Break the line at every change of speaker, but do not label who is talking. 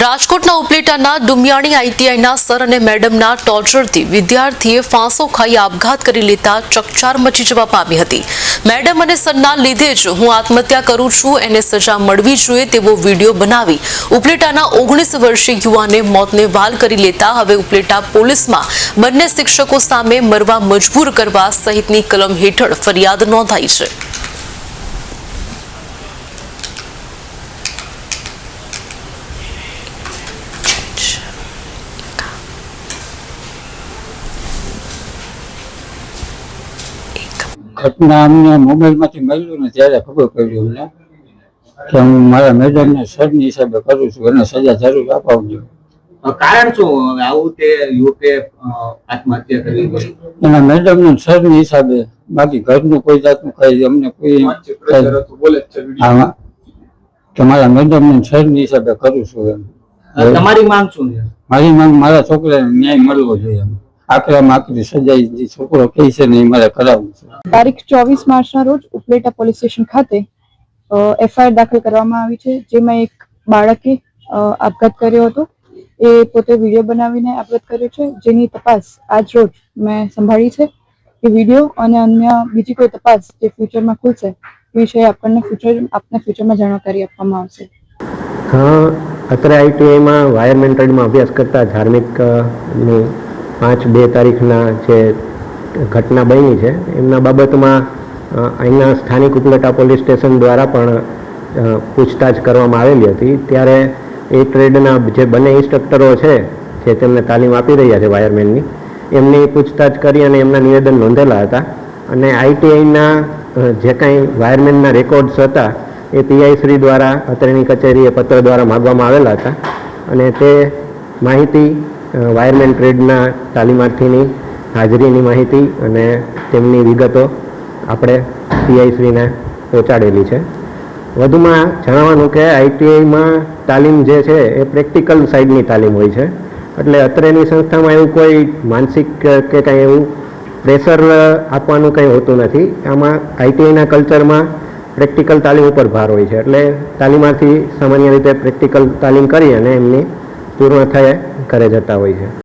રાજકોટના ઉપલેટાના ડુમિયાણી આઈટીઆઈના સર અને મેડમના ટોર્ચરથી વિદ્યાર્થીએ ફાંસો ખાઈ આપઘાત કરી લેતા ચકચાર મચી જવા પામી હતી। મેડમ અને સરના લીધે જ હું આત્મહત્યા કરું છું, એને સજા મળવી જોઈએ તેવો વિડીયો બનાવી ઉપલેટાના 19 વર્ષીય યુવાને મોતને વાલ કરી લેતા હવે ઉપલેટા પોલીસમાં બંને શિક્ષકો સામે મરવા મજબૂર કરવા સહિતની કલમ હેઠળ ફરિયાદ નોંધાઈ છે।
घटना अમને મોબાઈલમાંથી મળ્યું ને ત્યારે ખબર પડી અમને કે હું મારા મેડમને સરની હિસાબે કરું છું અને સજા જરૂર અપાવજો।
કારણ શું આવું તે યુવકે આત્મહત્યા કરવી પડી?
એના મેડમને સરની હિસાબે, બાકી ઘરનું કોઈ જાતનું કઈ અમને કોઈ આમાં કે મારા મેડમને સરની હિસાબે કરું છું એમ।
તમારી માંગ શું છે?
મારી માંગ મારા છોકરાને ન્યાય મળવો જોઈએ એમ। આકરામાં આકરી સજા જે છોકરો કહે છે ને એ મારે કરાવવું છે।
તારીખ 24 માર્ચના રોજ ઉપલેટા પોલીસ સ્ટેશન ખાતે એફઆઈઆર દાખલ કરવામાં આવી છે, જેમાં એક બાળકે આપઘાત કર્યો હતો। એ પોતે વિડીયો બનાવીને આપઘાત કર્યો છે, જેની તપાસ આજ રોજ મેં સંભાળી છે। એ વિડીયો અને અન્ય બીજી કોઈ તપાસ જે ફ્યુચરમાં ખુલશે એ વિશે આપને ફ્યુચરમાં જાણકારી આપવામાં આવશે।
અત્રે આઈટીઆઈમાં વાયરમેન ટ્રેડમાં અભ્યાસ કરતા ધાર્મિકની 5/2 તારીખના જે ઘટના બની છે એમના બાબતમાં અહીંના સ્થાનિક ઉપલેટા પોલીસ સ્ટેશન દ્વારા પણ પૂછતાછ કરવામાં આવેલી હતી। ત્યારે એ ટ્રેડના જે બંને ઇન્સ્ટ્રક્ટરો છે જે તેમને તાલીમ આપી રહ્યા છે વાયરમેનની, એમની પૂછતાછ કરી અને એમના નિવેદન નોંધેલા હતા અને આઈટીઆઈના જે કાંઈ વાયરમેનના રેકોર્ડ્સ હતા એ પીઆઈ શ્રી દ્વારા અત્રેની કચેરીએ પત્ર દ્વારા માગવામાં આવેલા હતા અને તે માહિતી વાયરમેન ટ્રેડના તાલીમાર્થીની હાજરીની માહિતી અને તેમની વિગતો આપણે પીઆઈ શ્રીને પહોંચાડેલી છે। વધુમાં જણાવવાનું કે આઈટીઆઈમાં તાલીમ જે છે એ પ્રેક્ટિકલ સાઇડની તાલીમ હોય છે, એટલે અત્રેની સંસ્થામાં એવું કોઈ માનસિક કે કાંઈ એવું પ્રેશર આપવાનું કંઈ હોતું નથી। આમાં આઈટીઆઈના કલ્ચરમાં પ્રેક્ટિકલ તાલીમ ઉપર ભાર હોય છે, એટલે તાલીમાર્થી સામાન્ય રીતે પ્રેક્ટિકલ તાલીમ કરી અને એમની પૂર્ણ થયે ઘરે જતા હોય છે।